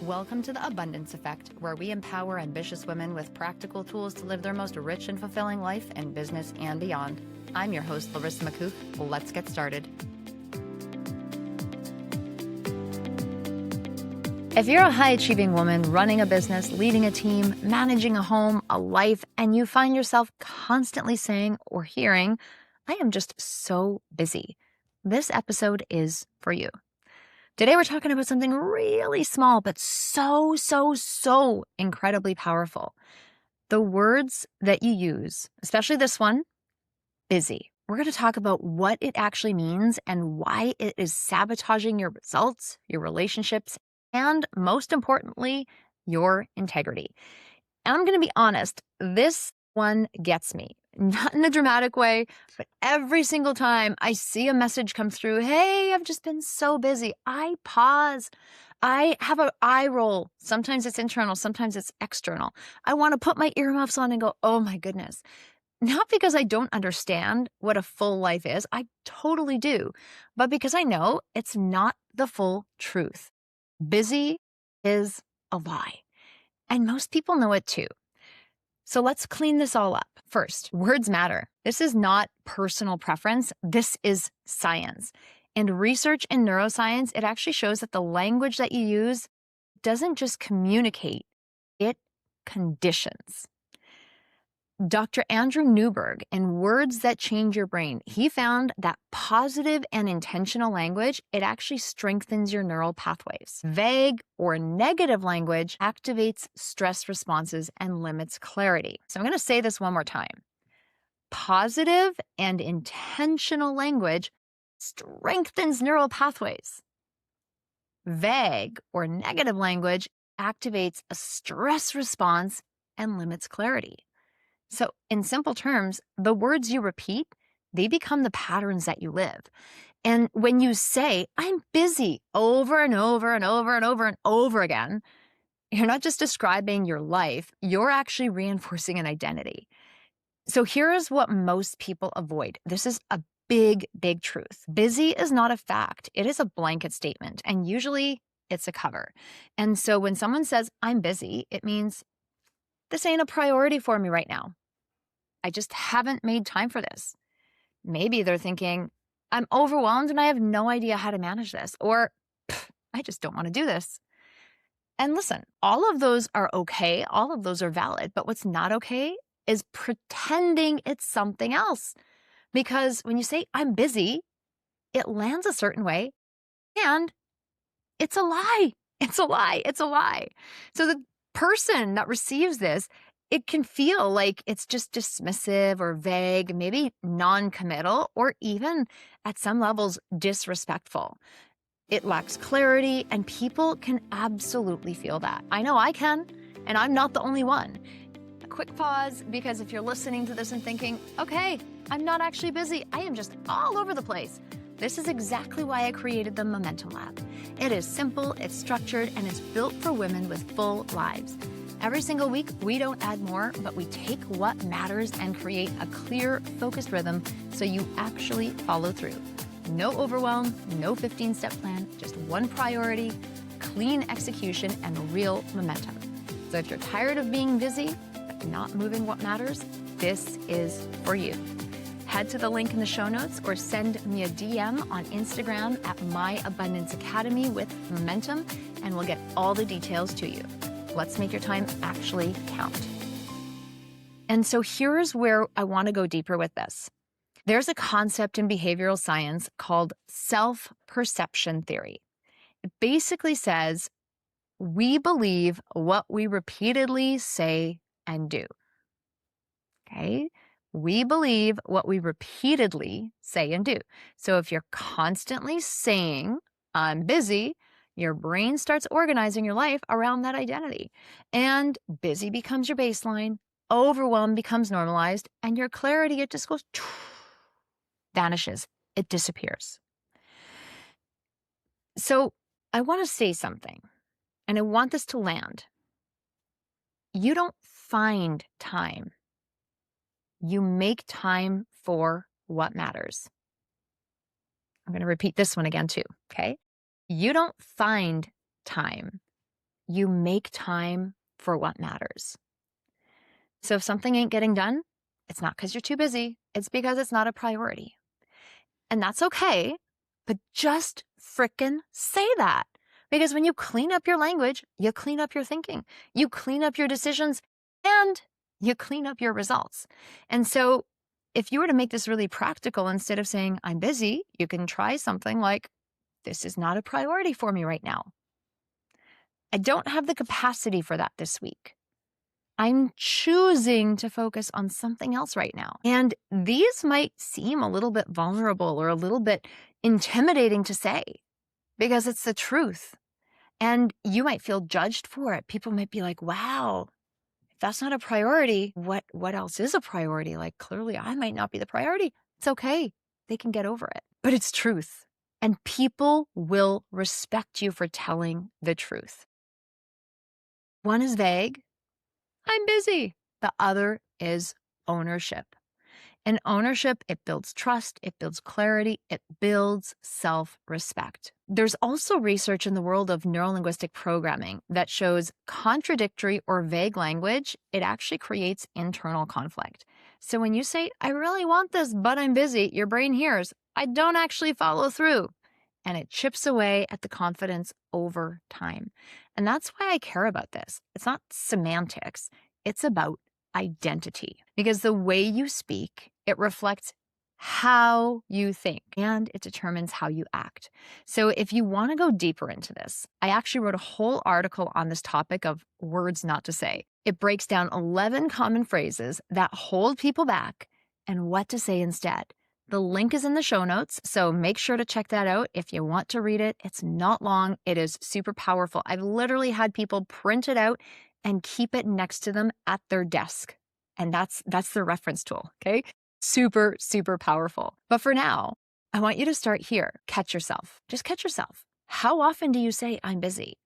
Welcome to the Abundance Effect, where we empower ambitious women with practical tools to live their most rich and fulfilling life in business and beyond. I'm your host, Larisa Makuch. Let's get started. If you're a high-achieving woman running a business, leading a team, managing a home, a life, and you find yourself constantly saying or hearing, "I am just so busy," this episode is for you. Today, we're talking about something really small, but so incredibly powerful. The words that you use, especially this one, busy. We're going to talk about what it actually means and why it is sabotaging your results, your relationships, and most importantly, your integrity. And I'm going to be honest, this one gets me. Not in a dramatic way, but every single time I see a message come through, "Hey, I've just been so busy," I pause. I have an eye roll. Sometimes it's internal, sometimes it's external. I want to put my earmuffs on and go, "Oh my goodness." Not because I don't understand what a full life is, I totally do, but because I know it's not the full truth. Busy is a lie, and most people know it too. So let's clean this all up. First, words matter. This is not personal preference. This is science. And research in neuroscience, it actually shows that the language that you use doesn't just communicate, it conditions. Dr. Andrew Newberg, in Words That Change Your Brain, he found that positive and intentional language, it actually strengthens your neural pathways. Vague or negative language activates stress responses and limits clarity. So I'm going to say this one more time. Positive and intentional language strengthens neural pathways. Vague or negative language activates a stress response and limits clarity. So in simple terms, the words you repeat, they become the patterns that you live. And when you say, "I'm busy," over and over and over and over and over again, you're not just describing your life, you're actually reinforcing an identity. So here is what most people avoid. This is a big truth. Busy is not a fact. It is a blanket statement, and usually it's a cover. And so when someone says, "I'm busy," it means this ain't a priority for me right now. I just haven't made time for this. Maybe they're thinking, "I'm overwhelmed and I have no idea how to manage this," or "I just don't want to do this." And listen, all of those are okay. All of those are valid. But what's not okay is pretending it's something else. Because when you say, "I'm busy," it lands a certain way, and it's a lie. It's a lie. It's a lie. So the person that receives this, it can feel like it's just dismissive or vague, maybe non-committal, or even at some levels disrespectful. It lacks clarity, and people can absolutely feel that. I know I can, and I'm not the only one. A quick pause, because if you're listening to this and thinking, "Okay, I'm not actually busy, I am just all over the place," this is exactly why I created the Momentum Lab. It is simple, it's structured, and it's built for women with full lives. Every single week, we don't add more, but we take what matters and create a clear, focused rhythm so you actually follow through. No overwhelm, no 15-step plan, just one priority, clean execution, and real momentum. So if you're tired of being busy, but not moving what matters, this is for you. Head to the link in the show notes or send me a DM on Instagram at My Abundance Academy with Momentum, and we'll get all the details to you. Let's make your time actually count. And so here's where I want to go deeper with this. There's a concept in behavioral science called self-perception theory. It basically says we believe what we repeatedly say and do. Okay? We believe what we repeatedly say and do. So if you're constantly saying, "I'm busy," your brain starts organizing your life around that identity. And busy becomes your baseline, overwhelm becomes normalized, and your clarity, it just goes, vanishes. It disappears. So I want to say something, and I want this to land. You don't find time. You make time for what matters. I'm going to repeat this one again too, okay? You don't find time. you make time for what matters. So if something ain't getting done, it's not because you're too busy. It's because it's not a priority. And that's okay, but just frickin' say that. Because when you clean up your language, you clean up your thinking, you clean up your decisions, and you clean up your results. And so if you were to make this really practical, instead of saying, I'm busy, you can try something like, this is not a priority for me right now. I don't have the capacity for that this week. I'm choosing to focus on something else right now. And these might seem a little bit vulnerable or a little bit intimidating to say because it's the truth. And you might feel judged for it. People might be like, wow, if that's not a priority, what else is a priority? Like, clearly I might not be the priority. It's okay. They can get over it. But it's truth. And people will respect you for telling the truth. One is vague. I'm busy. The other is ownership. And ownership, it builds trust, it builds clarity, it builds self-respect. There's also research in the world of neuro-linguistic programming that shows contradictory or vague language, it actually creates internal conflict. So when you say, I really want this, but I'm busy, your brain hears, I don't actually follow through. And it chips away at the confidence over time. And that's why I care about this. It's not semantics. It's about identity. Because the way you speak, it reflects how you think and it determines how you act. So if you want to go deeper into this, I actually wrote a whole article on this topic of words not to say. It breaks down 11 common phrases that hold people back and what to say instead. The link is in the show notes, so make sure to check that out if you want to read it. It's not long. It is super powerful. I've literally had people print it out and keep it next to them at their desk. And that's their reference tool, okay? Super, super powerful. But for now, I want you to start here. Catch yourself. Just catch yourself. How often do you say, I'm busy?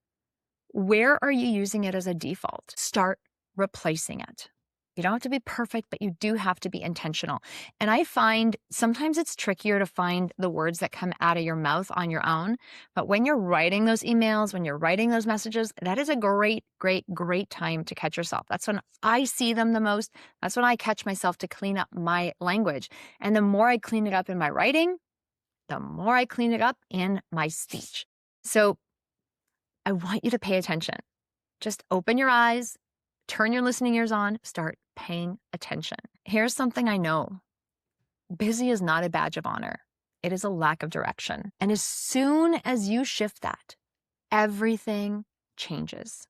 Where are you using it as a default? Start replacing it. You don't have to be perfect, but you do have to be intentional. And I find sometimes it's trickier to find the words that come out of your mouth on your own. But when you're writing those emails, when you're writing those messages, that is a great, great, great time to catch yourself. That's when I see them the most. That's when I catch myself to clean up my language. And the more I clean it up in my writing, the more I clean it up in my speech. So I want you to pay attention. Just open your eyes, turn your listening ears on, start paying attention. Here's something I know. Busy is not a badge of honor. It is a lack of direction. And as soon as you shift that, everything changes.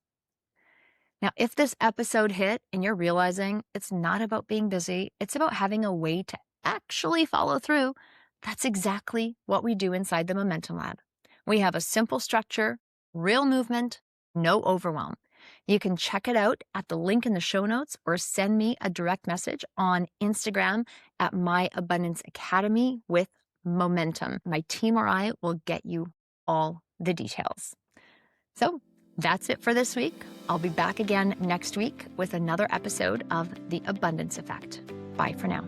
Now, if this episode hit and you're realizing it's not about being busy, it's about having a way to actually follow through, that's exactly what we do inside the Momentum Lab. We have a simple structure, real movement, no overwhelm. You can check it out at the link in the show notes or send me a direct message on Instagram at My Abundance Academy with Momentum. My team or I will get you all the details. So that's it for this week. I'll be back again next week with another episode of The Abundance Effect. Bye for now.